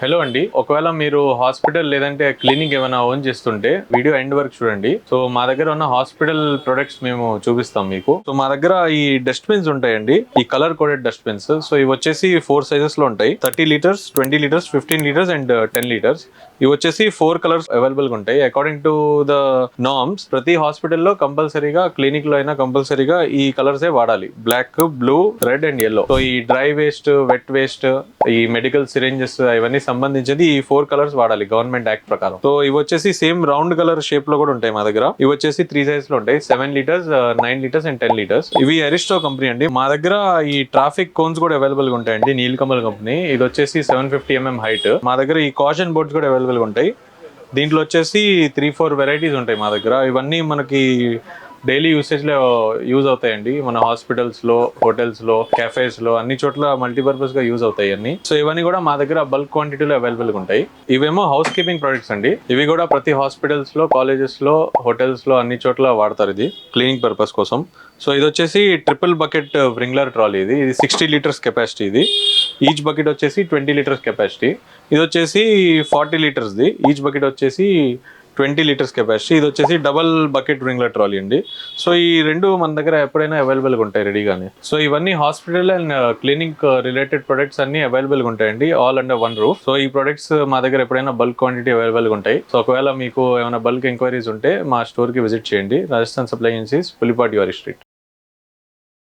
Hello అండి, ఒకవేళ మీరు హాస్పిటల్ లేదంటే క్లినిక్ ఏమైనా ఓన్ చేస్తుంటే వీడియో ఎండ్ వరకు చూడండి. సో మా దగ్గర ఉన్న హాస్పిటల్ ప్రొడక్ట్స్ మేము చూపిస్తాం మీకు. సో మా దగ్గర ఈ డస్ట్బిన్స్ ఉంటాయండి, ఈ కలర్ కోడెడ్ డస్ట్బిన్స్. సో ఇవి వచ్చేసి 4 సైజెస్ లో ఉంటాయి. 30 litres, 20 litres, 15 litres and 10 litres. ఇవి వచ్చేసి 4 కలర్స్ అవైలబుల్ గా ఉంటాయి. అకార్డింగ్ టు ద నార్మ్స్ ప్రతి హాస్పిటల్లో కంపల్సరీగా, క్లినిక్ లో అయినా కంపల్సరీగా ఈ కలర్సే వాడాలి. Black, blue, red and yellow. So ఈ డ్రై వేస్ట్, వెట్ వేస్ట్, ఈ మెడికల్ సిరింజెస్ ఇవన్నీ సంబంధించింది ఈ 4 కలర్స్ వాడాలి గవర్నమెంట్ యాక్ట్ ప్రకారం. సో ఇవి వచ్చేసి సేమ్ రౌండ్ కలర్ షేప్ లో కూడా ఉంటాయి మా దగ్గర. ఇవి వచ్చేసి 3 సైజ్ లో ఉంటాయి. 7 లీటర్స్, 9 లీటర్స్ అండ్ 10 లీటర్స్. ఇవి అరిస్టో కంపెనీ అండి. మా దగ్గర ఈ ట్రాఫిక్ కోన్స్ కూడా అవైలబుల్ గా ఉంటాయండి. నీలకమల్ కంపెనీ. ఇది వచ్చేసి 750 mm హైట్. మా దగ్గర ఈ కాషన్ బోర్డ్స్ కూడా అవైలబుల్ గా ఉంటాయి. దీంట్లో వచ్చేసి 3-4 వెరైటీస్ ఉంటాయి మా దగ్గర. ఇవన్నీ మనకి డైలీ యూసేజ్ లో యూజ్ అవుతాయండి. మన హాస్పిటల్స్ లో, హోటల్స్ లో, క్యాఫేస్ లో, అన్ని చోట్ల మల్టీపర్పస్ గా యూజ్ అవుతాయి అన్ని. సో ఇవన్నీ కూడా మా దగ్గర బల్క్ క్వాంటిటీలో అవైలబుల్ గా ఉంటాయి. ఇవేమో హౌస్ కీపింగ్ ప్రొడక్ట్స్ అండి. ఇవి కూడా ప్రతి హాస్పిటల్స్ లో, కాలేజెస్ లో, హోటల్స్ లో అన్ని చోట్ల వాడతారు ఇది క్లీనింగ్ పర్పస్ కోసం. సో ఇది వచ్చేసి ట్రిపుల్ బకెట్ వ్రింగ్లర్ ట్రాలీ. ఇది 60 లీటర్స్ కెపాసిటీ. ఇది ఈచ్ బకెట్ వచ్చేసి 20 లీటర్స్ కెపాసిటీ. ఇది వచ్చేసి 40 లీటర్స్ ది. ఈచ్ బకెట్ వచ్చేసి 20 లీటర్స్ కెపాసిటీ. ఇది వచ్చేసి డబల్ బకెట్ వ్రింగ్లర్ ట్రాలీ అండి. సో ఈ రెండు మన దగ్గర ఎప్పుడైనా అవైలబుల్ గా ఉంటాయి రెడీగానే. సో ఇవన్నీ hospital and clinic related products అన్ని అవైలబుల్ గా ఉంటాయండి, all under one roof. So ఈ ప్రొడక్ట్స్ మా దగ్గర ఎప్పుడైనా బల్క్ క్వాంటిటీ అవైలబుల్ గా ఉంటాయి. సో ఒకవేళ మీకు ఏమైనా బల్క్ ఎంక్వైరీస్ ఉంటే మా స్టోర్ కి విజిట్ చేయండి. రాజస్థాన్ సప్లై ఏజెన్సీస్, పులిపాటి వారి స్ట్రీట్.